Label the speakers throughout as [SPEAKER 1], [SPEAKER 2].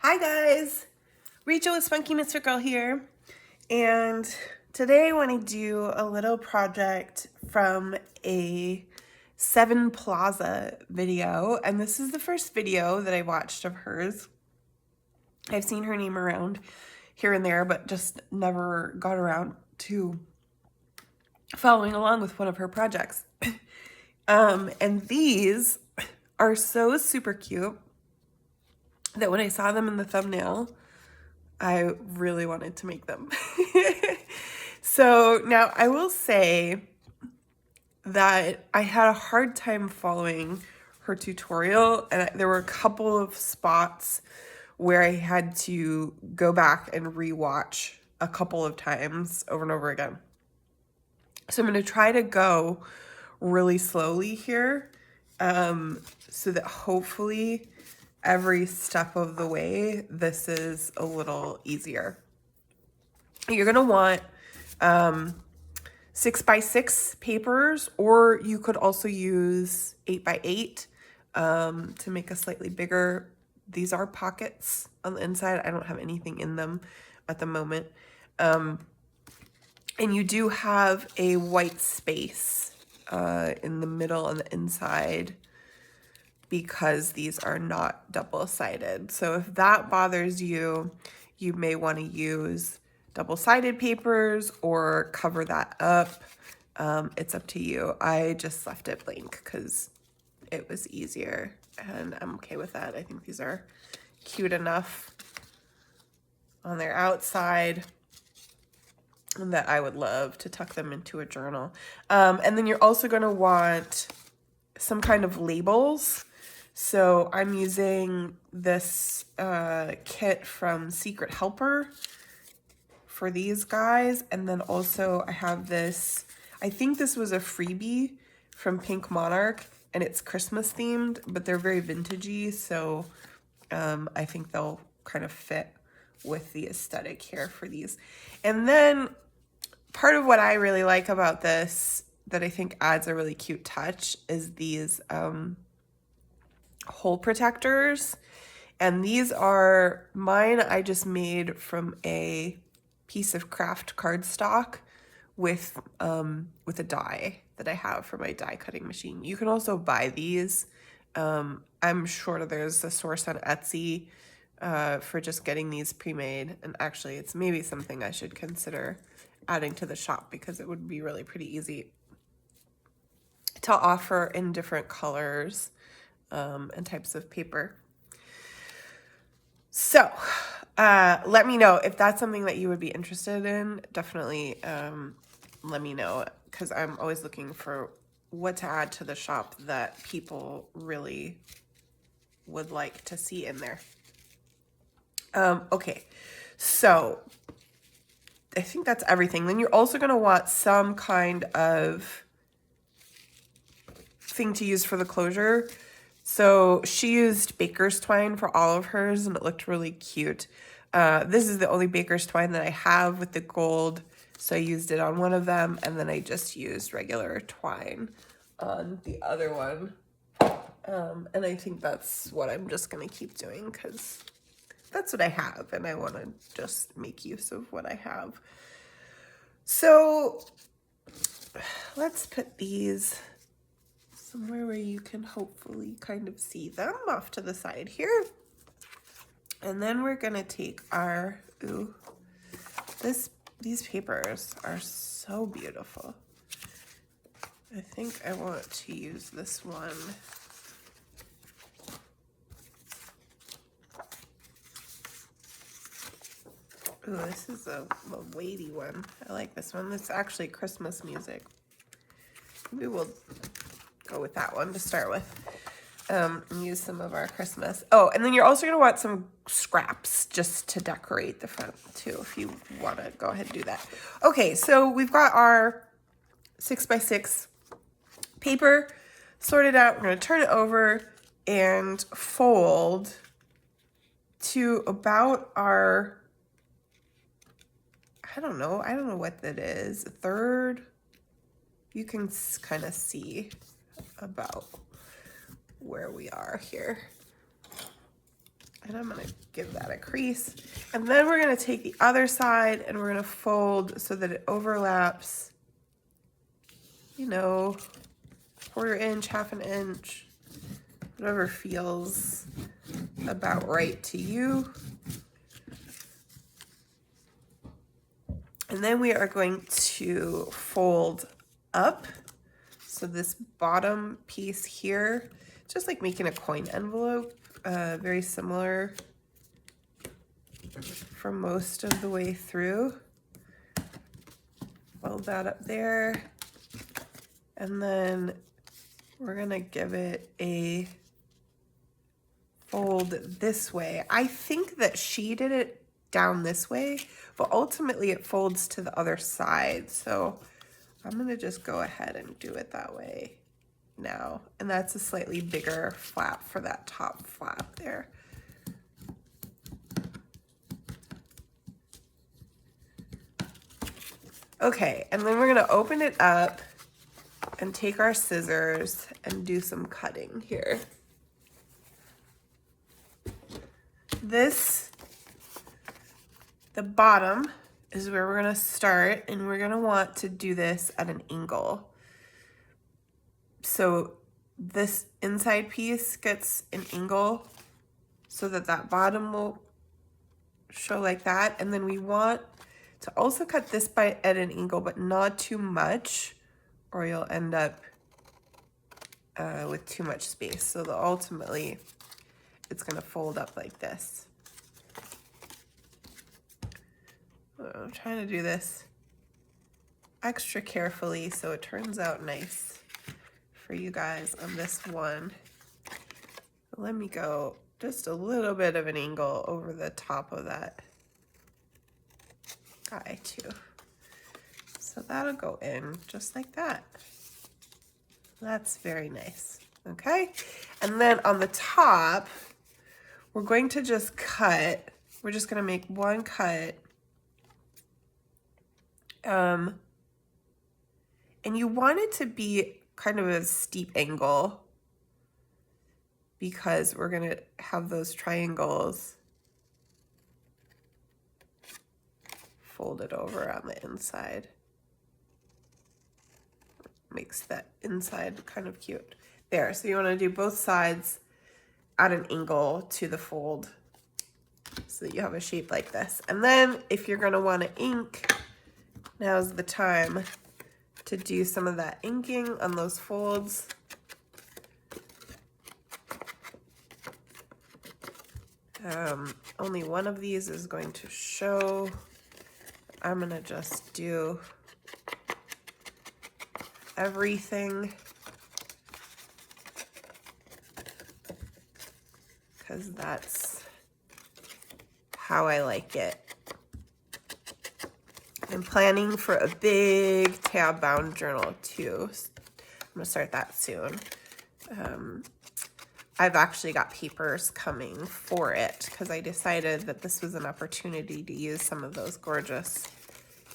[SPEAKER 1] Hi guys, Rachel with Spunky Misfit Girl here, and today I want to do a little project from a Seven Plaza video, and this is the first video that I watched of hers. I've seen her name around here and there, but just never got around to following along with one of her projects. And these are so super cute that when I saw them in the thumbnail, I really wanted to make them. So now I will say that I had a hard time following her tutorial, and there were a couple of spots where I had to go back and rewatch a couple of times over and over again. So I'm going to try to go really slowly here, so that hopefully every step of the way this is a little easier. You're going to want 6x6 papers, or you could also use 8x8 to make a slightly bigger. These are pockets on the inside. I don't have anything in them at the moment. And you do have a white space in the middle and the inside because these are not double-sided. So if that bothers you, you may want to use double-sided papers or cover that up. It's up to you. I just left it blank because it was easier, and I'm okay with that. I think these are cute enough on their outside that I would love to tuck them into a journal. And then you're also going to want some kind of labels. So I'm using this kit from Secret Helper for these guys. And then also I have this, I think this was a freebie from Pink Monarch, and it's Christmas themed, but they're very vintagey. So I think they'll kind of fit with the aesthetic here for these. And then part of what I really like about this that I think adds a really cute touch is these hole protectors. And these are mine. I just made from a piece of craft cardstock with a die that I have for my die cutting machine. You can also buy these. I'm sure there's a source on Etsy for just getting these pre-made. And actually, it's maybe something I should consider adding to the shop because it would be really pretty easy to offer in different colors and types of paper. So let me know if that's something that you would be interested in. Definitely let me know, because I'm always looking for what to add to the shop that people really would like to see in there. Okay, so I think that's everything. Then you're also going to want some kind of thing to use for the closure. So she used baker's twine for all of hers, and it looked really cute. This is the only baker's twine that I have with the gold, so I used it on one of them, and then I just used regular twine on the other one. And I think that's what I'm just going to keep doing because that's what I have, and I want to just make use of what I have. So let's put these somewhere where you can hopefully kind of see them off to the side here. And then we're gonna take our, these papers are so beautiful. I think I want to use this one. Ooh, this is a weighty one. I like this one. It's actually Christmas music. Maybe we'll go with that one to start with. And use some of our Christmas. Oh, and then you're also going to want some scraps just to decorate the front too, if you want to go ahead and do that. Okay, so we've got our 6x6 paper sorted out. We're going to turn it over and fold to about our, I don't know what that is, a third. You can kind of see about where we are here. And I'm gonna give that a crease. And then we're gonna take the other side and we're gonna fold so that it overlaps, you know, 1/4 inch, 1/2 inch, whatever feels about right to you. And then we are going to fold up. So this bottom piece here, just like making a coin envelope, very similar for most of the way through. Fold that up there. And then we're gonna give it a fold this way. I think that she did it down this way, but ultimately it folds to the other side. So I'm gonna just go ahead and do it that way now. And that's a slightly bigger flap for that top flap there. Okay, and then we're gonna open it up and take our scissors and do some cutting here. The bottom is where we're gonna start, and we're gonna want to do this at an angle. So this inside piece gets an angle so that that bottom will show like that. And then we want to also cut this at an angle, but not too much, or you'll end up with too much space. So ultimately it's gonna fold up like this. I'm trying to do this extra carefully so it turns out nice for you guys on this one. Let me go just a little bit of an angle over the top of that guy too. So that'll go in just like that. That's very nice. Okay, and then on the top, we're going to just cut. We're just gonna make one cut. And you want it to be kind of a steep angle because we're gonna have those triangles folded over on the inside. Makes that inside kind of cute. There, so you wanna do both sides at an angle to the fold so that you have a shape like this. And then if you're gonna wanna ink, now's the time to do some of that inking on those folds. Only one of these is going to show. I'm gonna just do everything because that's how I like it. I'm planning for a big tab bound journal too. I'm gonna start that soon. I've actually got papers coming for it because I decided that this was an opportunity to use some of those gorgeous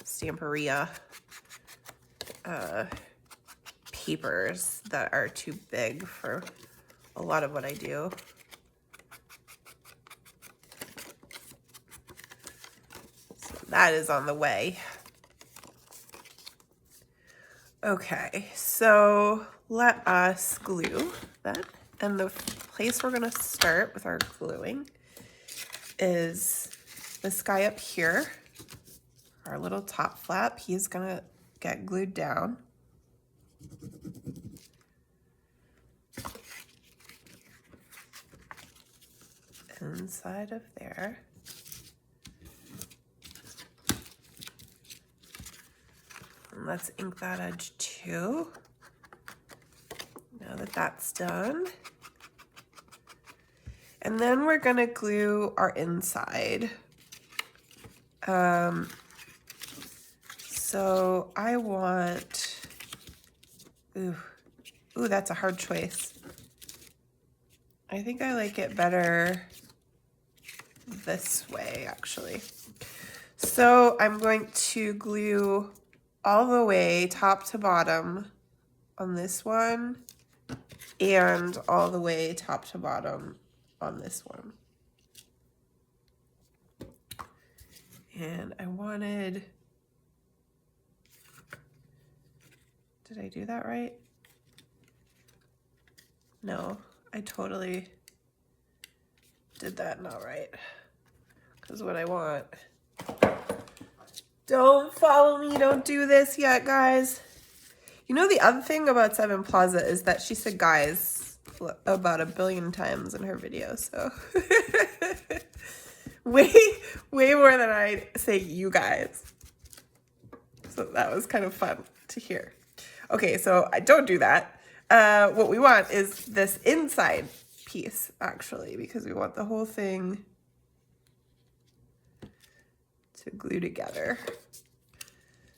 [SPEAKER 1] Stamperia papers that are too big for a lot of what I do. So that is on the way. Okay, so let us glue that. And the place we're gonna start with our gluing is this guy up here, our little top flap. He's gonna get glued down. Inside of there. And let's ink that edge too. Now that that's done. And then we're gonna glue our inside. So I want, ooh, that's a hard choice. I think I like it better this way, actually. So I'm going to glue all the way top to bottom on this one and all the way top to bottom on this one. And I wanted, did I do that right? No, I totally did that not right. Because what I want, don't follow me, don't do this yet, guys. You know, the other thing about Seven Plaza is that she said guys about 1 billion times in her video, so way more than I say you guys. So that was kind of fun to hear. Okay, so I don't do that. What we want is this inside piece, actually, because we want the whole thing to glue together.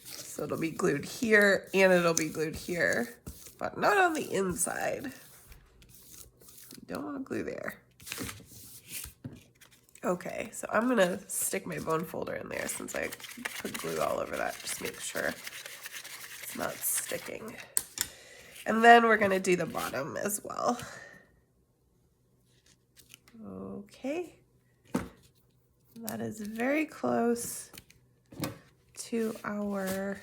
[SPEAKER 1] So it'll be glued here and it'll be glued here, but not on the inside. You don't want to glue there. Okay, so I'm gonna stick my bone folder in there since I put glue all over that. Just make sure it's not sticking. And then we're gonna do the bottom as well. Okay, that is very close to our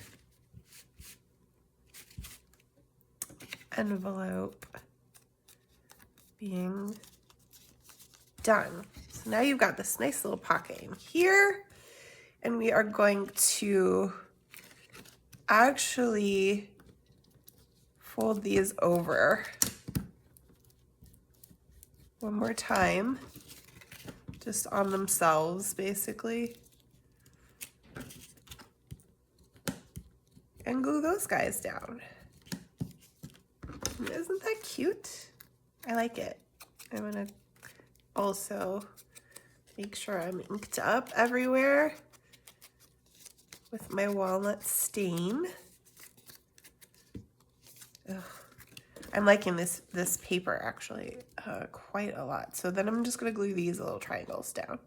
[SPEAKER 1] envelope being done. So now you've got this nice little pocket in here, and we are going to actually fold these over one more time, just on themselves, basically. And glue those guys down. Isn't that cute? I like it. I'm gonna also make sure I'm inked up everywhere with my walnut stain. Ugh. I'm liking this paper actually quite a lot. So then I'm just gonna glue these little triangles down.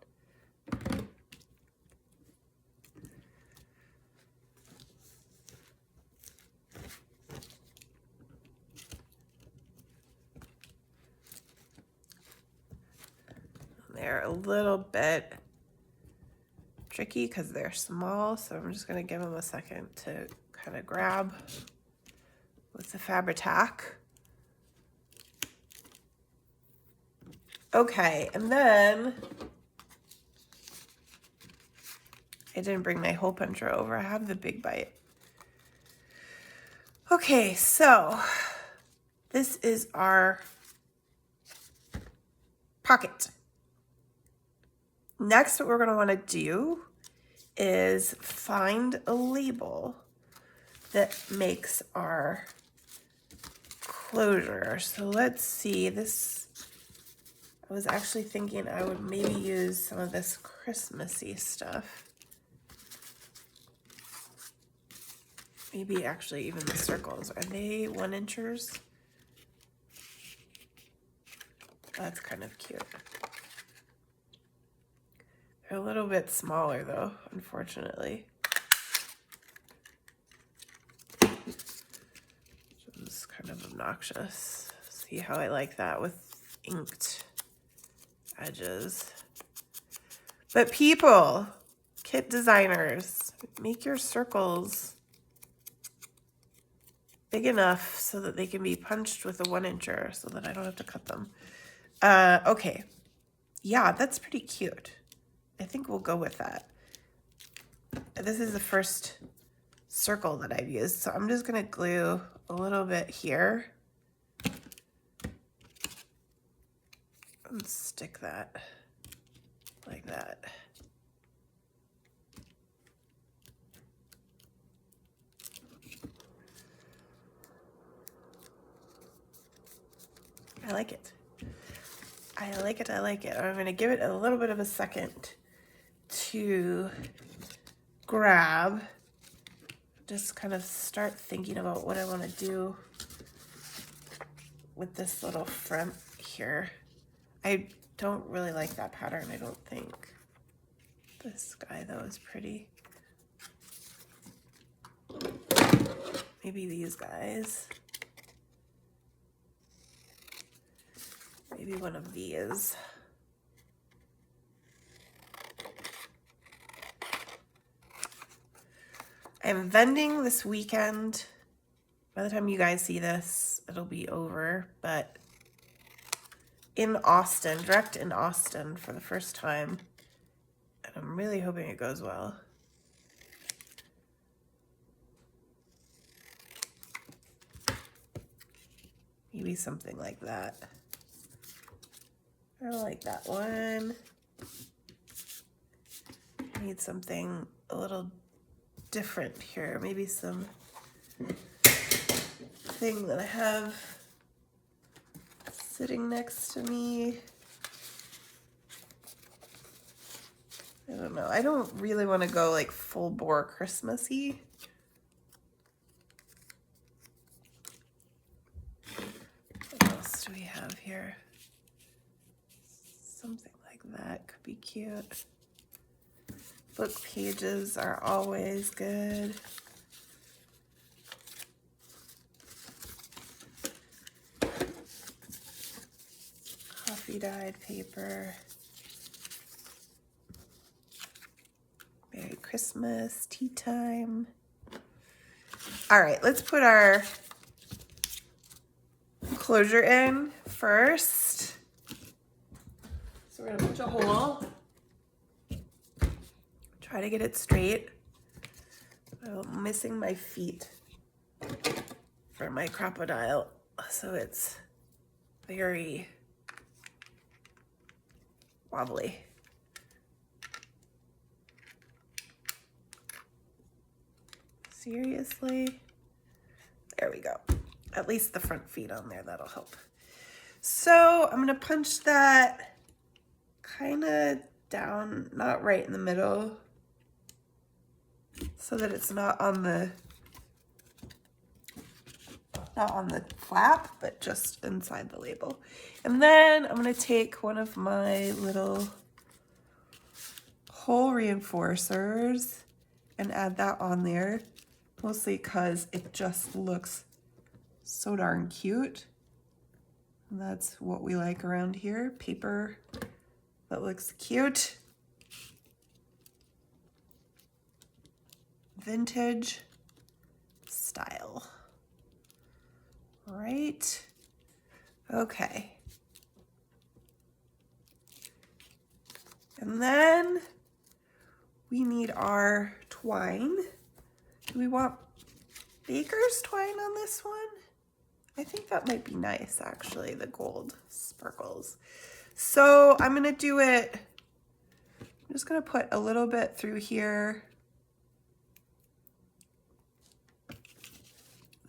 [SPEAKER 1] They're a little bit tricky because they're small, so I'm just gonna give them a second to kind of grab with the Fabri-Tac. Okay, and then I didn't bring my hole puncher over. I have the big bite. Okay, so this is our pocket. Next, what we're gonna wanna do is find a label that makes our closure. So let's see, this, I was actually thinking I would maybe use some of this Christmassy stuff. Maybe actually even the circles. Are they 1-inchers? That's kind of cute. They're a little bit smaller though, unfortunately. This is kind of obnoxious. See how I like that with inked edges. But people, kit designers, make your circles big enough so that they can be punched with a 1-incher so that I don't have to cut them. Okay, yeah, that's pretty cute. I think we'll go with that. This is the first circle that I've used, so I'm just gonna glue a little bit here and stick that like that. I like it. I like it, I like it. I'm gonna give it a little bit of a second to grab, just kind of start thinking about what I want to do with this little front here. I don't really like that pattern, I don't think. This guy though is pretty. Maybe these guys. Maybe one of these. am vending this weekend. By the time you guys see this, it'll be over, but in Austin, direct in Austin for the first time. And I'm really hoping it goes well. Maybe something like that. I don't like that one. I need something a little different here. Maybe some thing that I have sitting next to me. I don't know. I don't really want to go like full bore Christmassy. What else do we have here? Something like that could be cute. Book pages are always good. Coffee dyed paper. Merry Christmas, tea time. All right, let's put our closure in first. So we're gonna punch a hole. Try to get it straight. I'm missing my feet for my crocodile, so it's very wobbly. Seriously? There we go. At least the front feet on there, that'll help. So I'm gonna punch that kind of down, not right in the middle, so that it's not on the flap, but just inside the label. And then I'm gonna take one of my little hole reinforcers and add that on there, mostly because it just looks so darn cute. And that's what we like around here, paper that looks cute. Vintage style. All right. Okay. And then we need our twine. Do we want baker's twine on this one? I think that might be nice, actually, the gold sparkles. So I'm gonna do it, I'm just gonna put a little bit through here.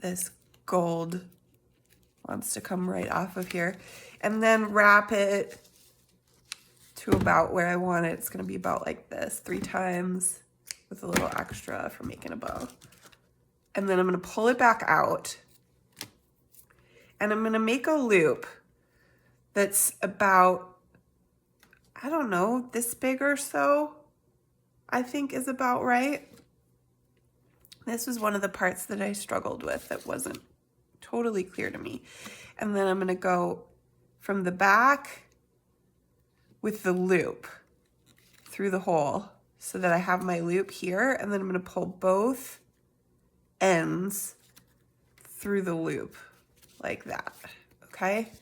[SPEAKER 1] This gold wants to come right off of here, and then wrap it to about where I want it. It's gonna be about like this 3 times with a little extra for making a bow. And then I'm gonna pull it back out, and I'm gonna make a loop that's about, I don't know, this big or so, I think is about right. This was one of the parts that I struggled with that wasn't totally clear to me. And then I'm gonna go from the back with the loop through the hole so that I have my loop here, and then I'm gonna pull both ends through the loop like that, okay?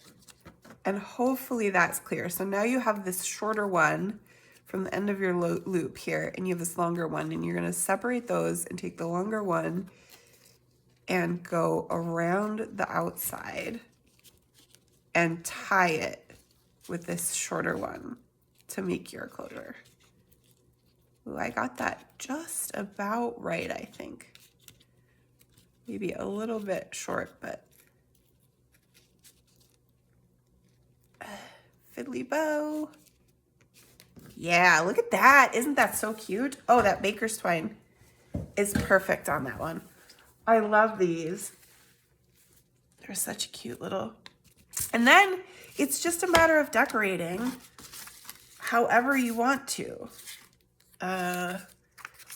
[SPEAKER 1] And hopefully that's clear. So now you have this shorter one from the end of your loop here, and you have this longer one, and you're gonna separate those and take the longer one and go around the outside and tie it with this shorter one to make your closure. Ooh, I got that just about right, I think. Maybe a little bit short, but fiddly bow. Yeah, look at that. Isn't that so cute? Oh, that baker's twine is perfect on that one. I love these. They're such a cute little. And then it's just a matter of decorating however you want to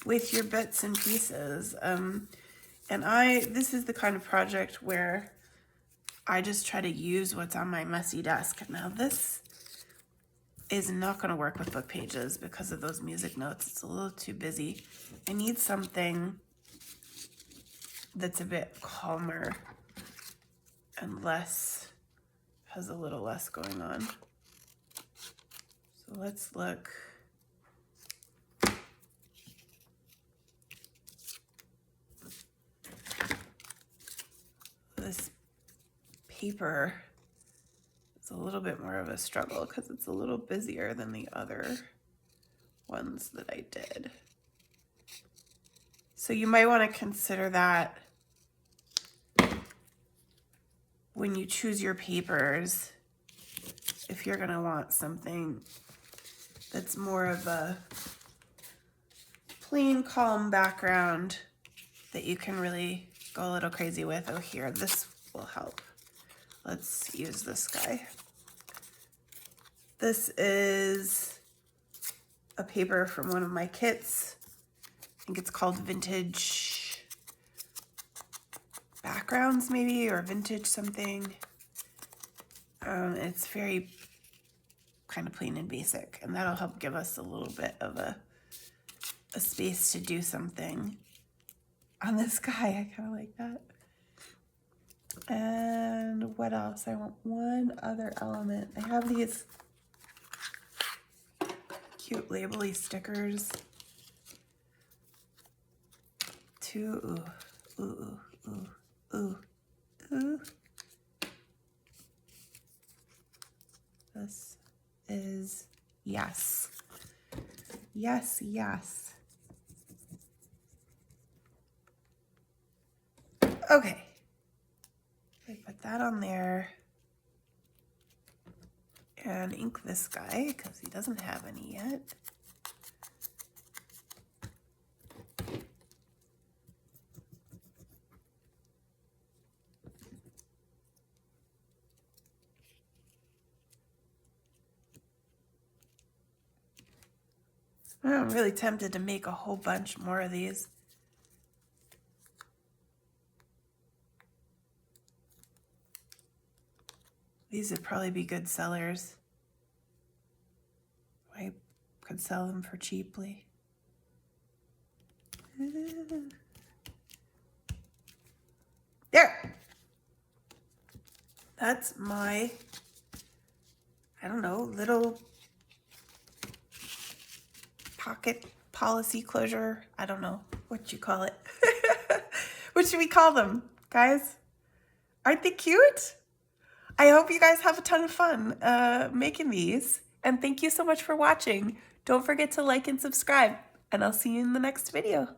[SPEAKER 1] with your bits and pieces. And this is the kind of project where I just try to use what's on my messy desk. Now this is not going to work with book pages because of those music notes. It's a little too busy. I need something that's a bit calmer and less, has a little less going on. So let's look. This paper is a little bit more of a struggle because it's a little busier than the other ones that I did. So you might want to consider that when you choose your papers, if you're going to want something that's more of a plain, calm background that you can really go a little crazy with. Oh, here, this will help. Let's use this guy. This is a paper from one of my kits. I think it's called Vintage Backgrounds maybe, or Vintage something. It's very kind of plain and basic, and that'll help give us a little bit of a space to do something on this guy. I kind of like that. And what else? I want one other element. I have these cute label-y stickers. Ooh, ooh, ooh, ooh, ooh. This is yes. Yes, yes. Okay. I put that on there. And ink this guy because he doesn't have any yet. I'm really tempted to make a whole bunch more of these. These would probably be good sellers. I could sell them for cheaply. There! That's my, I don't know, little pocket policy closure. I don't know what you call it. What should we call them, guys? Aren't they cute? I hope you guys have a ton of fun making these. And thank you so much for watching. Don't forget to like and subscribe. And I'll see you in the next video.